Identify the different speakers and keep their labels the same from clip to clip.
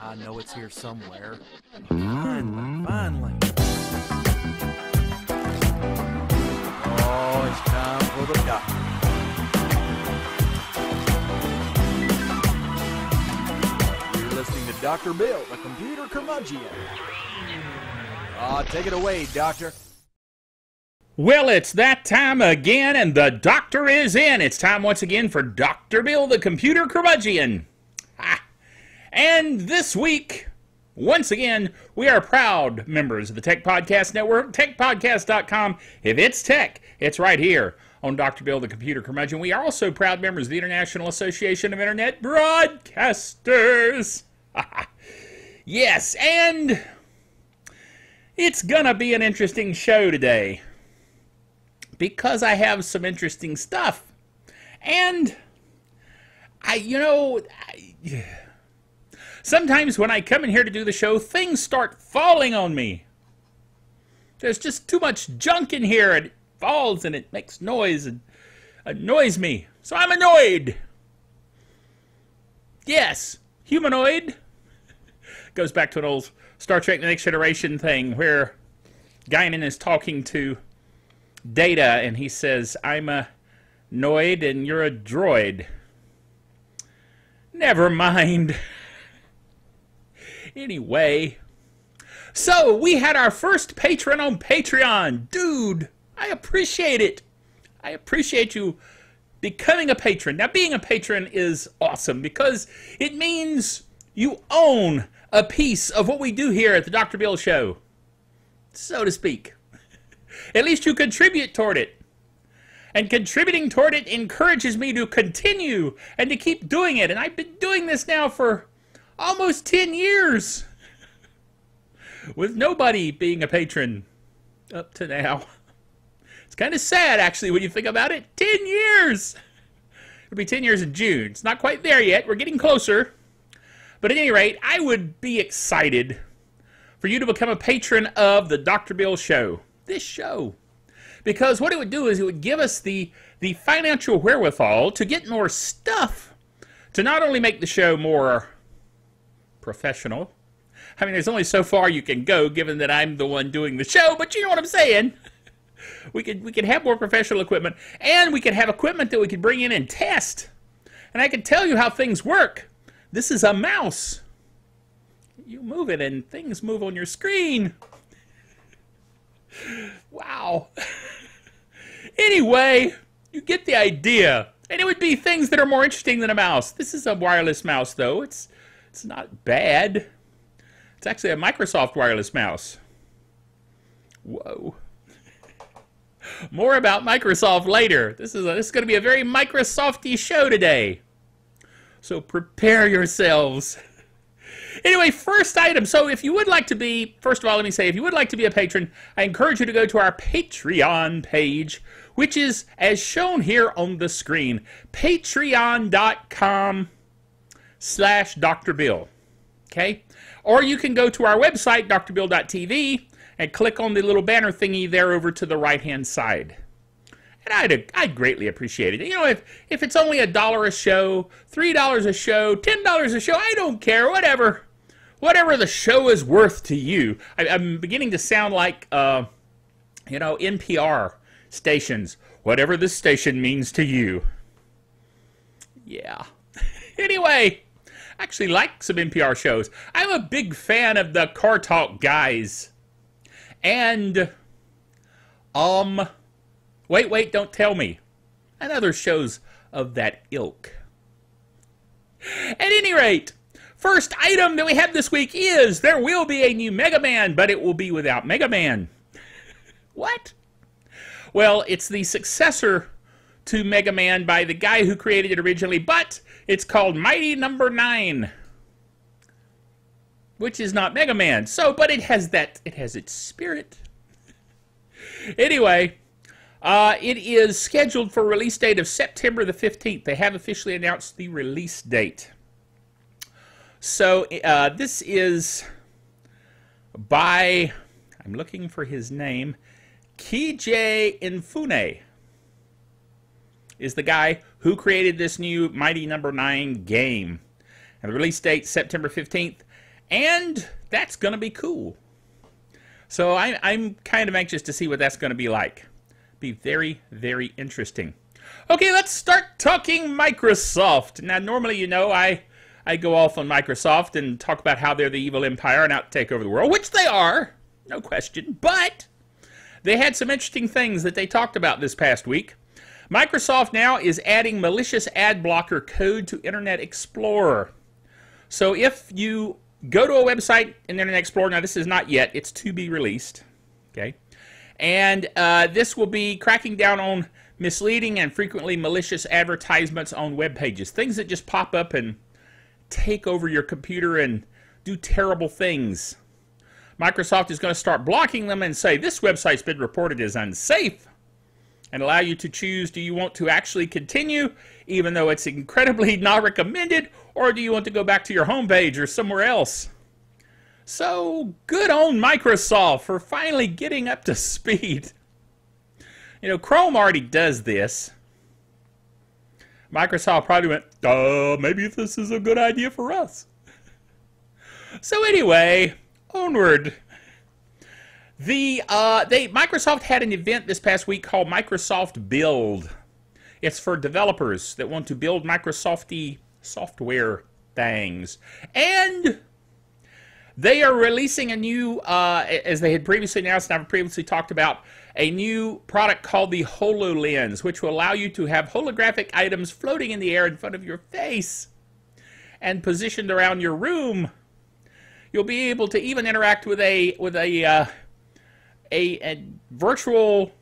Speaker 1: I know it's here somewhere. Finally. Oh, it's time for the doctor. You're listening to Dr. Bill, the computer curmudgeon. Take it away, Doctor.
Speaker 2: Well, it's that time again, and the doctor is in. It's time once again for Dr. Bill, the computer curmudgeon. And this week, once again, we are proud members of the Tech Podcast Network, techpodcast.com. If it's tech, it's right here on Dr. Bill, the computer curmudgeon. We are also proud members of the International Association of Internet Broadcasters. Yes, and it's gonna be an interesting show today, because I have some interesting stuff. And sometimes when I come in here to do the show, things start falling on me. There's just too much junk in here, and it falls and it makes noise and annoys me. So I'm annoyed. Yes, humanoid. Goes back to an old Star Trek The Next Generation thing where Guinan is talking to Data, and he says, I'm a noid and you're a droid. Never mind. Anyway, so we had our first patron on Patreon. Dude, I appreciate it. I appreciate you becoming a patron. Now, being a patron is awesome because it means you own a piece of what we do here at the Dr. Bill Show, so to speak. At least you contribute toward it. And contributing toward it encourages me to continue and to keep doing it. And I've been doing this now for almost 10 years. With nobody being a patron up to now. It's kind of sad, actually, when you think about it. 10 years! It'll be 10 years in June. It's not quite there yet. We're getting closer. But at any rate, I would be excited for you to become a patron of the Dr. Bill Show. This show. Because what it would do is it would give us the financial wherewithal to get more stuff, to not only make the show more professional. I mean, there's only so far you can go, given that I'm the one doing the show, but you know what I'm saying. We could have more professional equipment, and we could have equipment that we could bring in and test. And I can tell you how things work. This is a mouse. You move it, and things move on your screen. Wow. Anyway, you get the idea. And it would be things that are more interesting than a mouse. This is a wireless mouse, though. It's not bad. It's actually a Microsoft wireless mouse. Whoa. More about Microsoft later. This is going to be a very Microsofty show today. So prepare yourselves. Anyway, first item. So if you would like to be, first of all, let me say, if you would like to be a patron, I encourage you to go to our Patreon page, which is as shown here on the screen, patreon.com/Dr. Bill. Okay? Or you can go to our website, drbill.tv, and click on the little banner thingy there over to the right-hand side. And I'd greatly appreciate it. You know, if it's only $1 a show, $3 a show, $10 a show, I don't care, whatever. Whatever the show is worth to you. I'm beginning to sound like, NPR stations. Whatever this station means to you. Yeah. Anyway, I actually like some NPR shows. I'm a big fan of the Car Talk guys. And, Wait, don't tell me. And other shows of that ilk. At any rate, first item that we have this week is there will be a new Mega Man, but it will be without Mega Man. What? Well, it's the successor to Mega Man by the guy who created it originally, but it's called Mighty Number 9. Which is not Mega Man. So, but it has its spirit. Anyway, it is scheduled for release date of September the 15th. They have officially announced the release date. So this is by, I'm looking for his name, Keiji Inafune is the guy who created this new Mighty Number 9 game. And the release date, September 15th. And that's going to be cool. So I'm kind of anxious to see what that's going to be like. Be very, very interesting. Okay, let's start talking Microsoft. Now, normally, you know, I go off on Microsoft and talk about how they're the evil empire and out to take over the world, which they are, no question. But they had some interesting things that they talked about this past week. Microsoft now is adding malicious ad blocker code to Internet Explorer. So if you go to a website in Internet Explorer, now this is not yet, it's to be released, okay? And this will be cracking down on misleading and frequently malicious advertisements on web pages. Things that just pop up and take over your computer and do terrible things. Microsoft is going to start blocking them and say, this website's been reported as unsafe, and allow you to choose, do you want to actually continue, even though it's incredibly not recommended, or do you want to go back to your home page or somewhere else? So, good on Microsoft for finally getting up to speed. You know, Chrome already does this. Microsoft probably went, maybe this is a good idea for us. So anyway, onward. Microsoft had an event this past week called Microsoft Build. It's for developers that want to build Microsofty software things. And they are releasing a new, as they had previously announced and I've previously talked about, a new product called the Hololens, which will allow you to have holographic items floating in the air in front of your face and positioned around your room. You'll be able to even interact with a virtual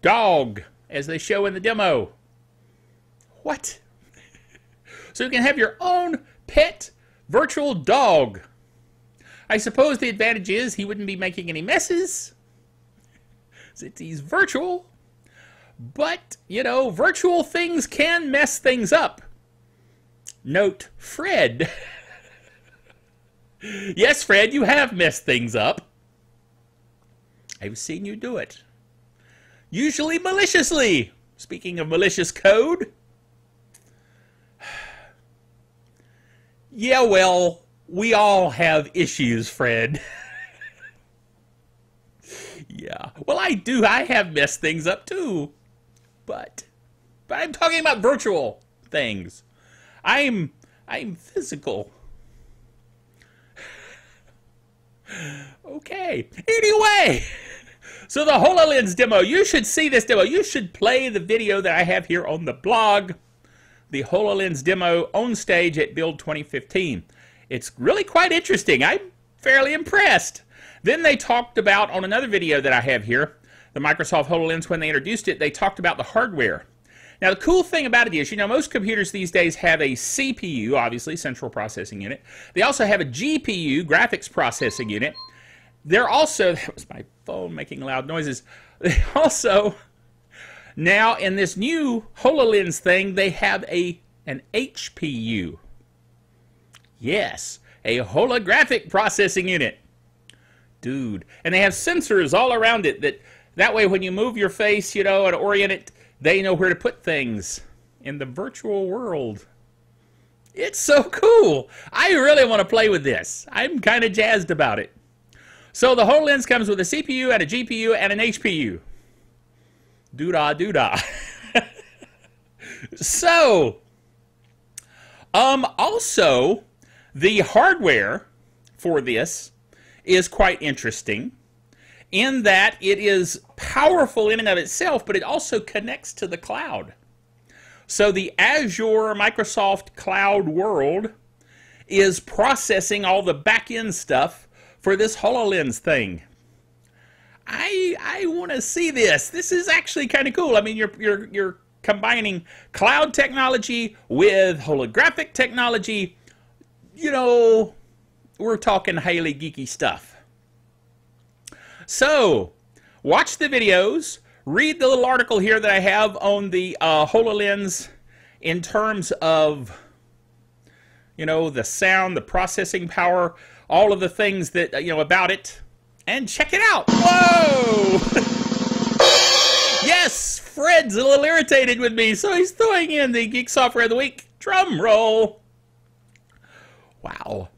Speaker 2: dog, as they show in the demo. What? So you can have your own pet virtual dog. I suppose the advantage is he wouldn't be making any messes, since he's virtual. But, you know, virtual things can mess things up. Note, Fred. Yes, Fred, you have messed things up. I've seen you do it. Usually maliciously. Speaking of malicious code. Yeah, well, we all have issues, Fred. Yeah. Well, I do. I have messed things up too. But I'm talking about virtual things. I'm physical. Okay. Anyway, so the HoloLens demo, you should see this demo. You should play the video that I have here on the blog, the HoloLens demo on stage at Build 2015. It's really quite interesting. I'm fairly impressed. Then they talked about, on another video that I have here, the Microsoft HoloLens, when they introduced it, they talked about the hardware. Now, the cool thing about it is, you know, most computers these days have a CPU, obviously, central processing unit. They also have a GPU, graphics processing unit. They're also, that was my phone making loud noises. They also, now in this new HoloLens thing, they have an HPU. Yes, a holographic processing unit. Dude. And they have sensors all around it that way when you move your face, you know, and orient it, they know where to put things in the virtual world. It's so cool. I really want to play with this. I'm kind of jazzed about it. So the HoloLens comes with a CPU and a GPU and an HPU. Doo-dah, doo-dah. So, also, the hardware for this is quite interesting in that it is powerful in and of itself, but it also connects to the cloud. So the Azure Microsoft Cloud world is processing all the back-end stuff for this HoloLens thing. I want to see this. This is actually kind of cool. I mean, you're combining cloud technology with holographic technology. You know, we're talking highly geeky stuff. So, watch the videos, read the little article here that I have on the HoloLens in terms of, you know, the sound, the processing power, all of the things that, you know, about it, and check it out. Whoa! Yes, Fred's a little irritated with me, so he's throwing in the Geek Software of the Week drum roll. Wow.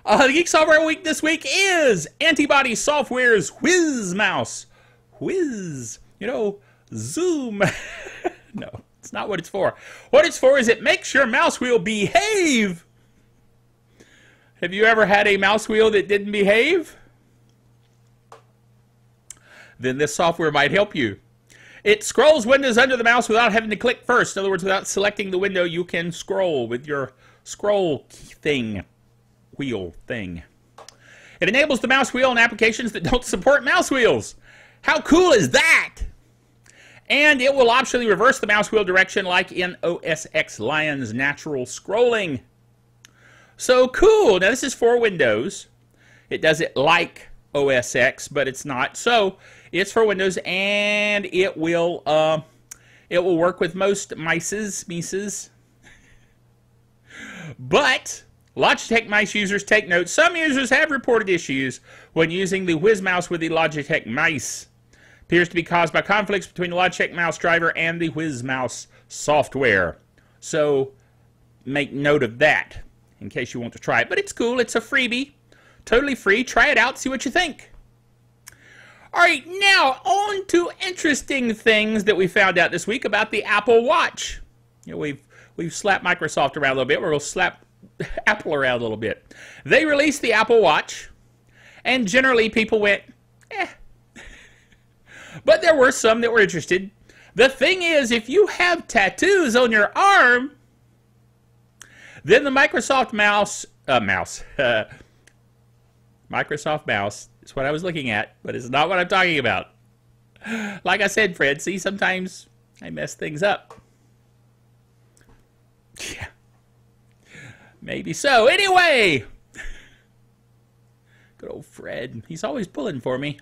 Speaker 2: The Geek Software Week this week is Antibody Software's Wizmouse. Whiz. You know, Zoom. No, it's not what it's for. What it's for is it makes your mouse wheel behave. Have you ever had a mouse wheel that didn't behave? Then this software might help you. It scrolls windows under the mouse without having to click first. In other words, without selecting the window, you can scroll with your scroll thing, wheel thing. It enables the mouse wheel in applications that don't support mouse wheels. How cool is that? And it will optionally reverse the mouse wheel direction like in OS X Lion's natural scrolling. So cool. Now this is for Windows. It does it like OS X, but it's not. So it's for Windows, and it will work with most mices. But Logitech mice users take note. Some users have reported issues when using the Wizmouse with the Logitech mice. Appears to be caused by conflicts between the Logitech mouse driver and the Wizmouse software. So make note of that in case you want to try it. But it's cool. It's a freebie. Totally free. Try it out. See what you think. All right, now on to interesting things that we found out this week about the Apple Watch. You know, we've slapped Microsoft around a little bit. We're going to slap Apple around a little bit. They released the Apple Watch, and generally people went, eh. But there were some that were interested. The thing is, if you have tattoos on your arm, then the Microsoft Microsoft mouse is what I was looking at, but it's not what I'm talking about. Like I said, Fred, see, sometimes I mess things up. Yeah. Maybe so. Anyway. Good old Fred. He's always pulling for me.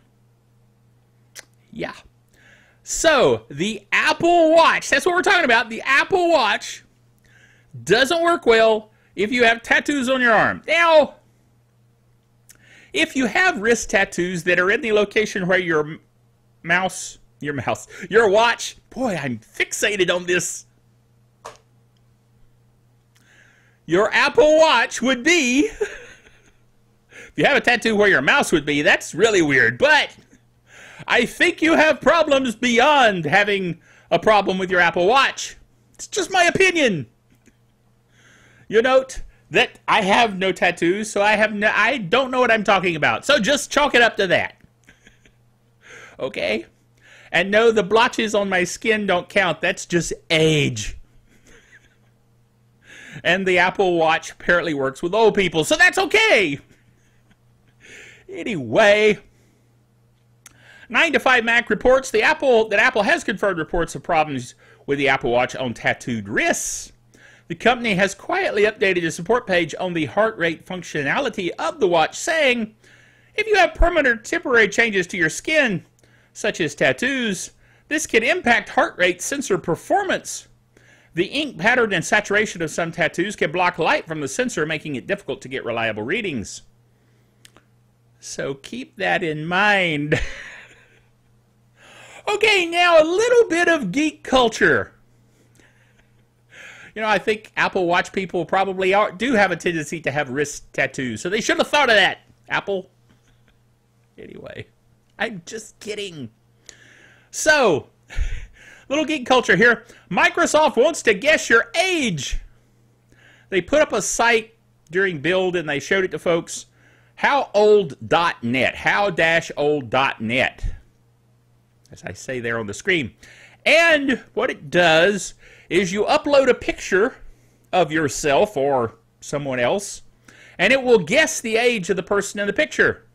Speaker 2: Yeah. So, the Apple Watch. That's what we're talking about. The Apple Watch doesn't work well if you have tattoos on your arm. Now, if you have wrist tattoos that are in the location where your watch, boy, I'm fixated on this. Your Apple Watch would be, if you have a tattoo where your mouse would be, that's really weird. But I think you have problems beyond having a problem with your Apple Watch. It's just my opinion. You note that I have no tattoos, so I don't know what I'm talking about. So just chalk it up to that. Okay? And no, the blotches on my skin don't count. That's just age. And the Apple Watch apparently works with old people, so that's okay. Anyway, 9to5Mac reports that Apple has confirmed reports of problems with the Apple Watch on tattooed wrists. The company has quietly updated the support page on the heart rate functionality of the watch, saying, if you have permanent or temporary changes to your skin, such as tattoos, this can impact heart rate sensor performance. The ink pattern and saturation of some tattoos can block light from the sensor, making it difficult to get reliable readings. So keep that in mind. Okay, now a little bit of geek culture. You know, I think Apple Watch people probably do have a tendency to have wrist tattoos, so they should have thought of that, Apple. Anyway, I'm just kidding. So, little geek culture here. Microsoft wants to guess your age. They put up a site during build and they showed it to folks. Howold.net. How-old.net. As I say there on the screen. And what it does is you upload a picture of yourself or someone else, and it will guess the age of the person in the picture.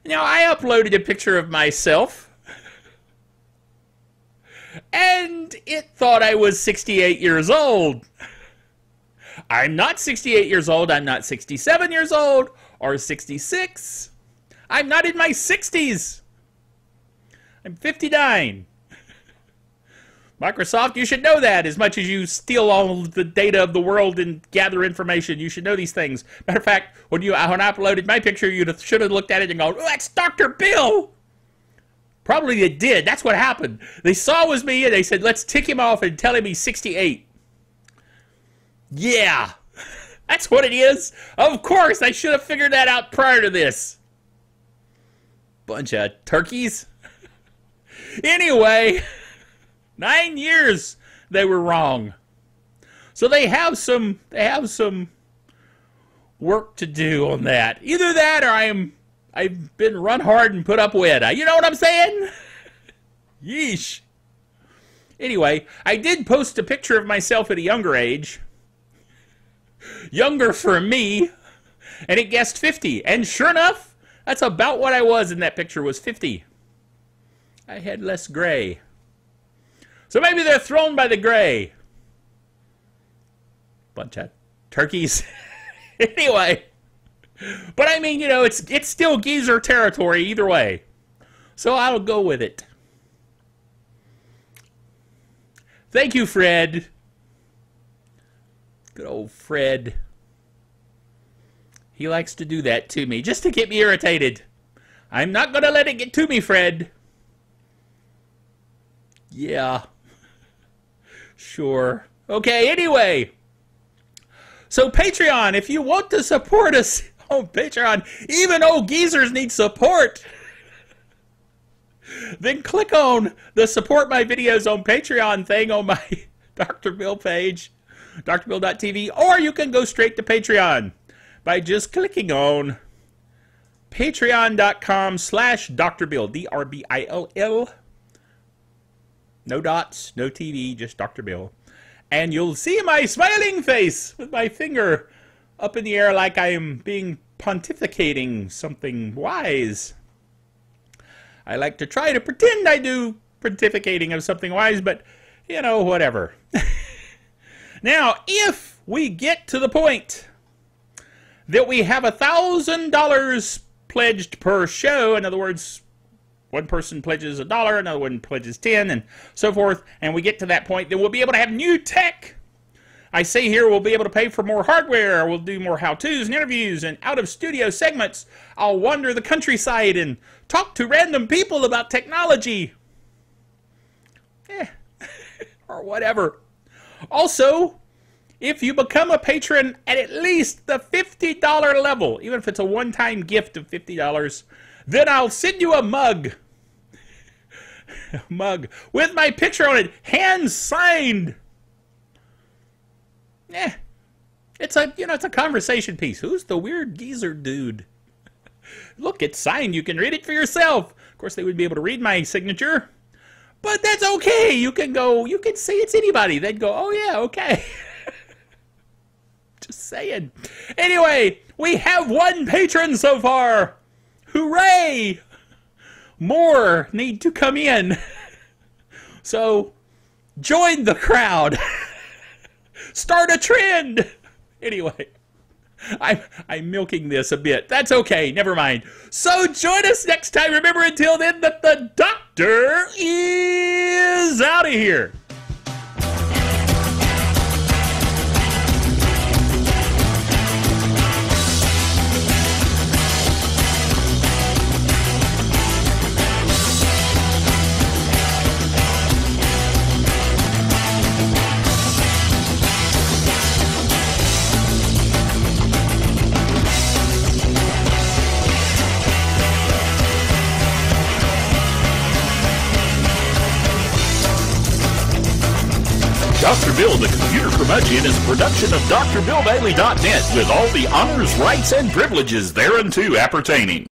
Speaker 2: Now, I uploaded a picture of myself, and it thought I was 68 years old. I'm not 68 years old. I'm not 67 years old or 66. I'm not in my 60s. I'm 59. Microsoft, you should know that. As much as you steal all the data of the world and gather information, you should know these things. Matter of fact, when I uploaded my picture, you should have looked at it and gone, oh, that's Dr. Bill. Probably they did. That's what happened. They saw it was me, and they said, let's tick him off and tell him he's 68. Yeah. That's what it is. Of course, I should have figured that out prior to this. Bunch of turkeys. Anyway, 9 years they were wrong. So they have some work to do on that. Either that or I've been run hard and put up with. You know what I'm saying? Yeesh. Anyway, I did post a picture of myself at a younger age. Younger for me. And it guessed 50. And sure enough, that's about what I was in that picture, was 50. I had less gray. So maybe they're thrown by the gray. Bunch of turkeys. Anyway. But I mean, you know, it's still geezer territory either way. So I'll go with it. Thank you, Fred. Good old Fred. He likes to do that to me, just to get me irritated. I'm not going to let it get to me, Fred. Yeah. Sure. Okay, anyway. So Patreon, if you want to support us on Patreon, even old geezers need support. Then click on the support my videos on Patreon thing on my Dr. Bill page, drbill.tv, or you can go straight to Patreon by just clicking on patreon.com/drbill, D-R-B-I-L-L. No dots, no TV, just Dr. Bill. And you'll see my smiling face with my finger up in the air like I am being pontificating something wise. I like to try to pretend I do pontificating of something wise, but, you know, whatever. Now, if we get to the point that we have $1,000 pledged per show, in other words, one person pledges $1, another one pledges 10, and so forth, and we get to that point, then we'll be able to have new tech. I say here we'll be able to pay for more hardware, we'll do more how-tos and interviews and out-of-studio segments. I'll wander the countryside and talk to random people about technology. Or whatever. Also, if you become a patron at least the $50 level, even if it's a one-time gift of $50, then I'll send you a mug. A mug with my picture on it, hand-signed. It's a, you know, it's a conversation piece. Who's the weird geezer dude? Look, it's signed. You can read it for yourself. Of course, they wouldn't be able to read my signature, but that's okay. You can go, you can say it's anybody. They'd go, oh yeah, okay. Just saying. Anyway, we have one patron so far. Hooray! More need to come in. So, join the crowd. Start a trend. Anyway, I'm milking this a bit. That's okay. Never mind. So join us next time. Remember, until then, that the doctor is out of here.
Speaker 3: Dr. Bill, the Computer Curmudgeon, is a production of DrBillBailey.net with all the honors, rights, and privileges thereunto appertaining.